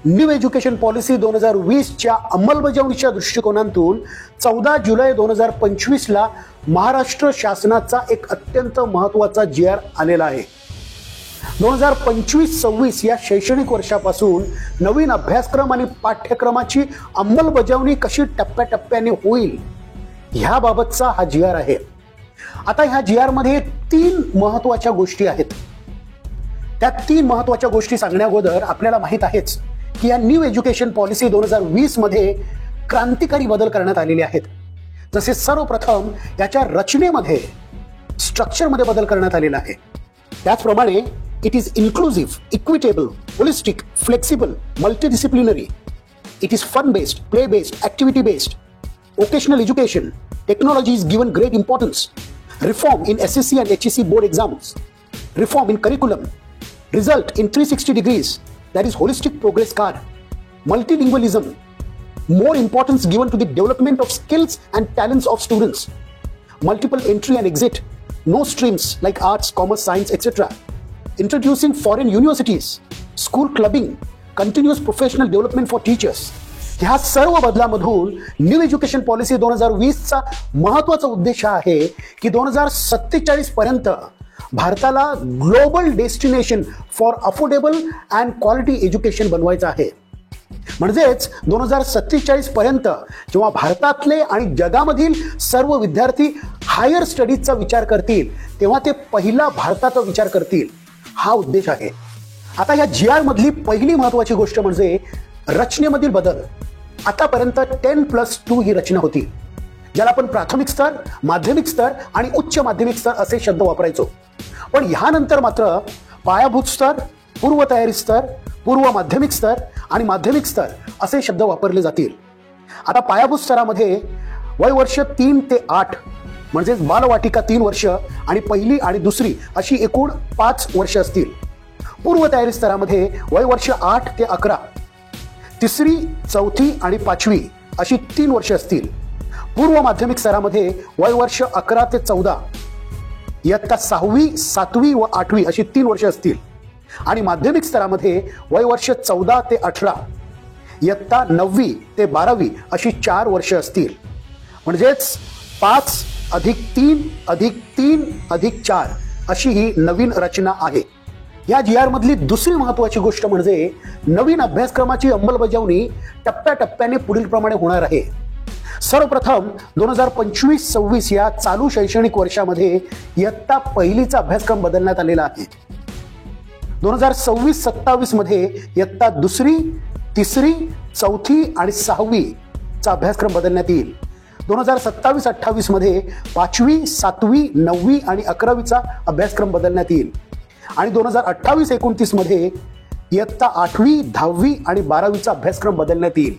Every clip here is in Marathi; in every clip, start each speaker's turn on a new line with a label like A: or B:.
A: न्यू एज्युकेशन पॉलिसी 2020च्या अंमलबजावणीच्या दृष्टिकोनातून 14 जुलै 2025 ला महाराष्ट्र शासनाचा एक अत्यंत महत्त्वाचा GR आलेला आहे। 2025-26 या शैक्षणिक वर्षापासून नवीन अभ्यासक्रम आणि पाठ्यक्रमाची अंमलबजावणी कशी टप्प्याटप्प्याने होईल ह्याबाबतचा हा GR आहे। आता ह्या GR मध्ये 3 महत्त्वाच्या गोष्टी आहेत। त्या 3 महत्त्वाच्या गोष्टी सांगण्या अगोदर आपल्याला माहित आहेच की या न्यू एज्युकेशन पॉलिसी 2020 मध्ये क्रांतिकारी बदल करण्यात आलेले आहेत। जसे सर्वप्रथम याच्या रचनेमध्ये स्ट्रक्चरमध्ये बदल करण्यात आलेला आहे। त्याचप्रमाणे it is inclusive, equitable, holistic, flexible, multidisciplinary. It is fun based, play based, activity based. Vocational education, technology is given great importance. Reform in SSC and HSC board exams. Reform in curriculum. Result in 360 degrees. That is holistic progress card. Multilingualism. More importance given to the development of skills and talents of students. Multiple entry and exit. No streams like arts, commerce, science, etc. Introducing foreign universities. School clubbing. Continuous professional development for teachers. ह्या सर्व बदलामधून न्यू एज्युकेशन पॉलिसी 2020 चा महत्त्वाचा उद्देश आहे की 2047 पर्यंत भारताला global destination for affordable and quality education बनवायचं आहे। म्हणजेच 2047 पर्यंत जेव्हा भारतातले आणि जगामधील सर्व विद्यार्थी हायर स्टडीजचा विचार करतील तेव्हा ते पहिला भारताचा विचार करतील, हा उद्देश आहे। आता या GR मधली पहिली महत्त्वाची गोष्ट म्हणजे रचनेमधील बदल। आतापर्यंत 10+2 ही रचना होती, ज्याला आपण प्राथमिक स्तर, माध्यमिक स्तर आणि उच्च माध्यमिक स्तर असे शब्द वापरायचो। पण ह्यानंतर मात्र पायाभूत स्तर, पूर्व तयारी स्तर, पूर्व माध्यमिक स्तर आणि माध्यमिक स्तर असे शब्द वापरले जातील। आता पायाभूत स्तरामध्ये वय वर्ष 3 ते 8 म्हणजे बालवाटिका 3 वर्ष आणि पहिली आणि दुसरी अशी एकूण 5 वर्ष असतील। पूर्व तयारी स्तरामध्ये वय वर्ष 8 ते 11, तिसरी, चौथी आणि 5वी अशी 3 वर्ष असतील। पूर्व माध्यमिक स्तरामध्ये वय वर्ष 11 ते 14, इयत्ता 6वी, 7वी व 8वी अशी 3 वर्ष असतील। आणि माध्यमिक स्तरामध्ये वय वर्ष 14 ते 18, इयत्ता 9वी ते 12वी अशी 4 वर्ष असतील। म्हणजेच 5 + 3 + 3 + 4 अशी ही नवीन रचना आहे। या GR मधली दुसरी महत्त्वाची गोष्ट म्हणजे नवीन अभ्यासक्रमाची अंमलबजावणी टप्प्याटप्प्याने पुढील प्रमाणे होणार आहे। सर्वप्रथम 2025-26 या चालू शैक्षणिक वर्षामध्ये इयत्ता पहिलीचा अभ्यासक्रम बदलण्यात आलेला आहे। 2026-27 मध्ये इयत्ता दुसरी, तिसरी, चौथी आणि 6वी चा अभ्यासक्रम बदलण्यात येईल। 2027-28 मध्ये 5वी, 7वी, 9वी आणि 11वीचा अभ्यासक्रम बदलण्यात येईल। आणि 2028-29 मध्ये इयत्ता 8वी, 10वी आणि 12वीचा अभ्यासक्रम बदलण्यात येईल।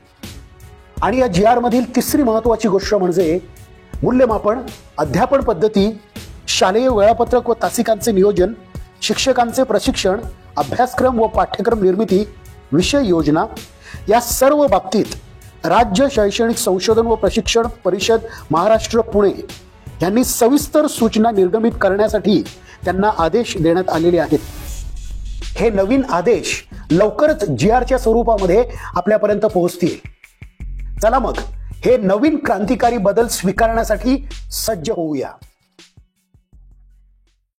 A: आणि या GR मधील तिसरी महत्त्वाची गोष्ट म्हणजे मूल्यमापन, अध्यापन पद्धती, शालेय वेळापत्रक व तासिकांचे नियोजन, शिक्षकांचे प्रशिक्षण, अभ्यासक्रम व पाठ्यक्रम निर्मिती, विषय योजना या सर्व बाबतीत राज्य शैक्षणिक संशोधन व प्रशिक्षण परिषद महाराष्ट्र पुणे यांनी सविस्तर सूचना निर्गमित करण्यासाठी त्यांना आदेश देण्यात आलेले आहेत। हे नवीन आदेश लवकरच GRच्या स्वरूपामध्ये आपल्यापर्यंत पोहोचतील। चला मग हे नवीन क्रांतिकारी बदल स्वीकारण्यासाठी सज्ज होऊया।